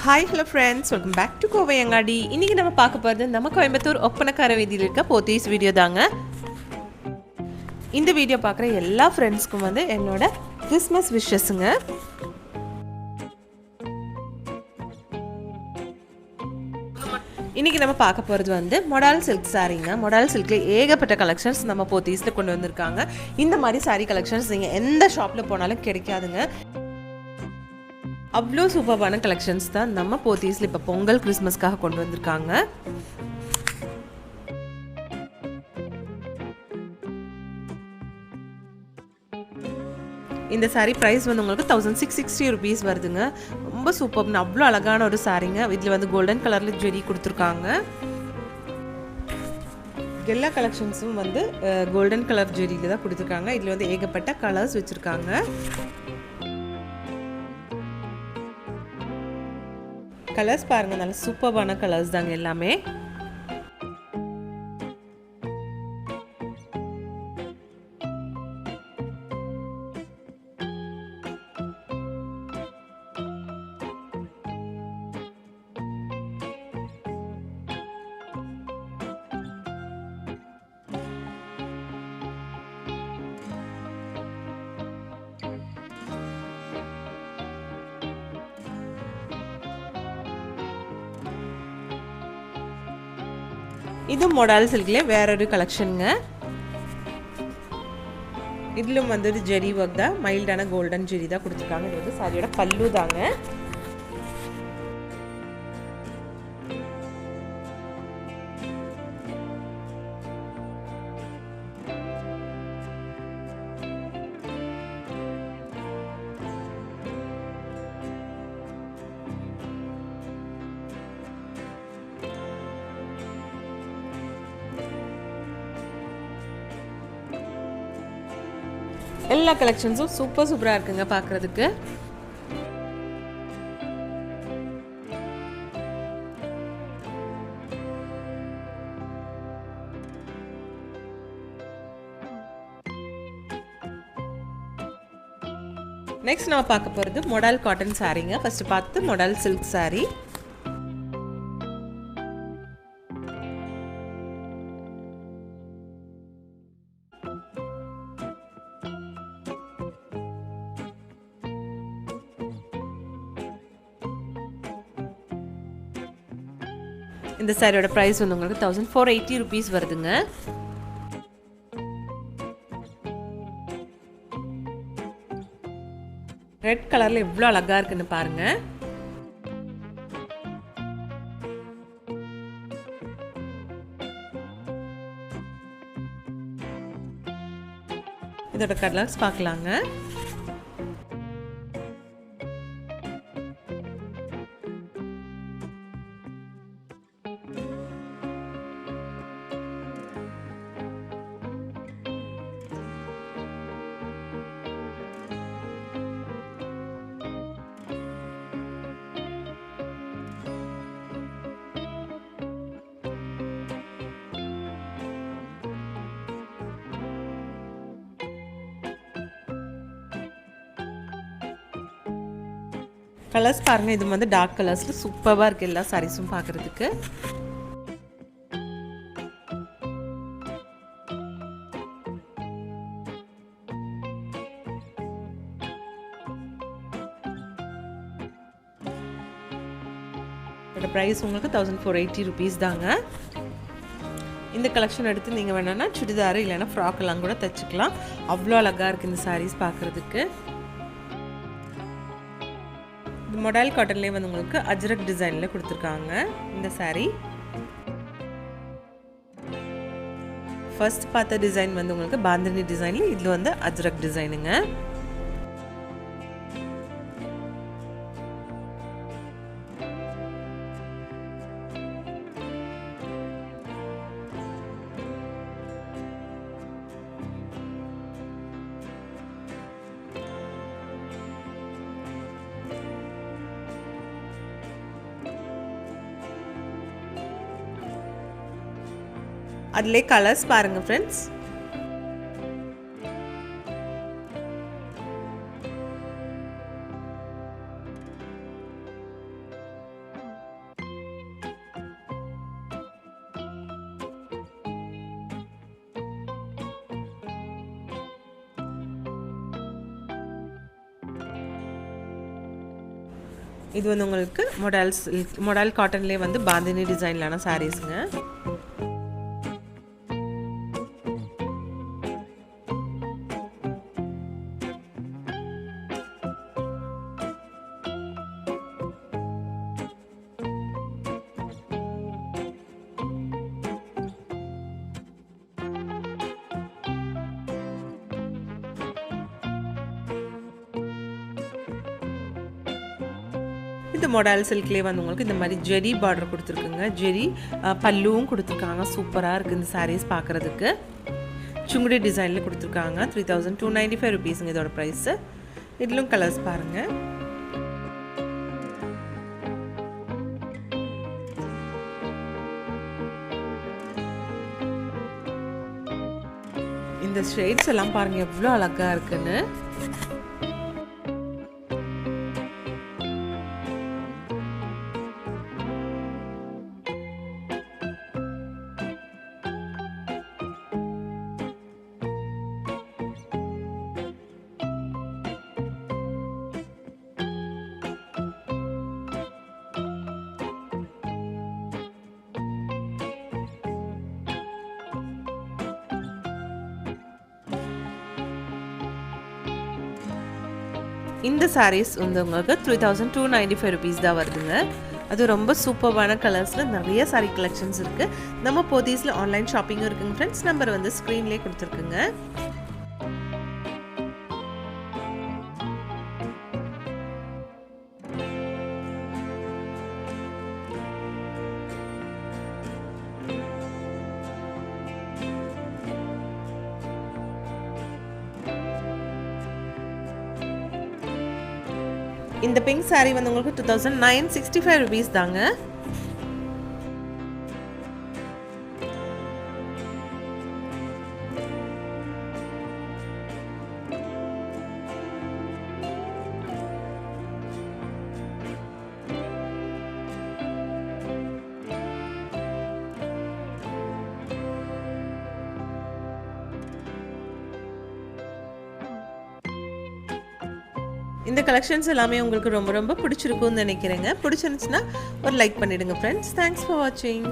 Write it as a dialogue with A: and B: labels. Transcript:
A: Hi hello friends, welcome back to Kovai Angadi. இன்றைக்கி நம்ம பார்க்க போகிறது நம்ம கோயம்புத்தூர் ஒப்பனக்கார வீதியில் இருக்க போத்தீஸ் வீடியோ தாங்க. இந்த வீடியோ பார்க்குற எல்லா ஃப்ரெண்ட்ஸ்க்கும் என்னோட கிறிஸ்மஸ் விஷஸ்ஸுங்க. இன்றைக்கி நம்ம பார்க்க போகிறது மொடால் சில்க் சாரீங்க. மொடால் சில்கில் ஏகப்பட்ட கலெக்ஷன்ஸ் நம்ம போத்தீஸில் கொண்டு வந்திருக்காங்க. இந்த மாதிரி சாரீ கலெக்ஷன்ஸ் நீங்கள் எந்த ஷாப்பில் போனாலும் கிடைக்காதுங்க. அவ்வளோ சூப்பர்பான கலெக்ஷன்ஸ் தான் நம்ம போத்தீஸில் இப்போ பொங்கல் கிறிஸ்மஸ்க்காக கொண்டு வந்திருக்காங்க. இந்த சாரீ ப்ரைஸ் உங்களுக்கு 1660 ருபீஸ் வருதுங்க. ரொம்ப சூப்பர்னு அவ்வளோ அழகான ஒரு சாரீங்க. இதில் கோல்டன் கலரில் ஜெரி கொடுத்துருக்காங்க. எல்லா கலெக்ஷன்ஸும் கோல்டன் கலர் ஜெரியில் தான் கொடுத்துருக்காங்க. இதில் ஏகப்பட்ட கலர்ஸ் வச்சுருக்காங்க. கலர்ஸ் பாருங்கள், நல்ல சூப்பர்பான கலர்ஸ் தாங்க எல்லாமே. இது மொடால் சில்க்ல வேற ஒரு கலெக்ஷனுங்க. இதிலும் ஒரு ஜெரி ஒர்க் தான், மைல்டான கோல்டன் ஜெரி தான் கொடுத்துருக்காங்க. இது சாரியோட பல்லு தாங்க. எல்லா கலெக்ஷன்ஸும் சூப்பராக இருக்குங்க பார்க்குறதுக்கு. நெக்ஸ்ட் நம்ம பார்க்க போகிறது மொடால் காட்டன் சாரீங்க. ஃபர்ஸ்ட் பார்த்து மொடால் சில்க் சாரீ. இந்த சாரியோட ப்ரைஸ் உங்களுக்கு 1480 ருபீஸ் வருதுங்க. ரெட் கலர்ல எவ்வளோ அழகா இருக்குன்னு பாருங்க. இதோட கலர்ஸ் பார்க்கலாங்க. கலர்ஸ் பாருங்க, இது டார்க் கலர்ஸ்ல சூப்பராக இருக்கு எல்லா சாரீஸும் பார்க்கறதுக்கு. இதோட ப்ரைஸ் உங்களுக்கு 1480 ருபீஸ் தாங்க. இந்த கலெக்ஷன் எடுத்து நீங்கள் வேணான்னா சுடிதார் இல்லைன்னா ஃப்ராக் எல்லாம் கூட தைச்சிக்கலாம். அவ்வளோ அழகாக இருக்குது இந்த சாரீஸ் பார்க்குறதுக்கு. மொடால் காட்டன்லேயே உங்களுக்கு அஜ்ரக் டிசைனில் கொடுத்துருக்காங்க இந்த சாரீ. ஃபர்ஸ்ட் பார்த்த டிசைன் உங்களுக்கு பாந்தினி டிசைனில், இதில் அஜ்ரக் டிசைனுங்க. அதிலே கலர்ஸ் பாருங்க ஃப்ரெண்ட்ஸ். இது வந்து உங்களுக்கு மொடால் காட்டன்லேயே வந்து பாந்தினி டிசைன்லான சாரீஸுங்க. இந்த மொடால் சில்க்லேயே வந்து உங்களுக்கு இந்த மாதிரி ஜெரி பார்டர் கொடுத்துருக்குங்க. ஜெரி பல்லுவும் கொடுத்துருக்காங்க. சூப்பராக இருக்குது இந்த சாரீஸ் பார்க்குறதுக்கு. சுங்குடி டிசைனில் கொடுத்துருக்காங்க. 3295 ருபீஸுங்க இதோட ப்ரைஸு. இதிலும் கலர்ஸ் பாருங்கள். இந்த ஷேட்ஸ் எல்லாம் பாருங்கள் எவ்வளோ அழகாக இருக்குன்னு. இந்த சாரீஸ் வந்து உங்களுக்கு 3295 ருபீஸ் தான் வருதுங்க. அது ரொம்ப சூப்பர்வான கலர்ஸில் நிறைய சாரீ கலெக்ஷன்ஸ் இருக்குது. நம்ம போதீஸில் ஆன்லைன் ஷாப்பிங்கும் இருக்குங்க ஃப்ரெண்ட்ஸ். நம்பர் வந்து ஸ்க்ரீன்லேயே கொடுத்துருக்குங்க. இந்த பிங்க் சாரீ வந்து உங்களுக்கு 2965 ருபீஸ் தாங்க. இந்த கலெக்ஷன்ஸ் எல்லாமே உங்களுக்கு ரொம்ப ரொம்ப பிடிச்சிருக்கும்னு நினைக்கிறேங்க. பிடிச்சிருந்துச்சுன்னா ஒரு லைக் பண்ணிடுங்க ஃப்ரெண்ட்ஸ். தேங்க்ஸ் ஃபார் வாட்சிங்.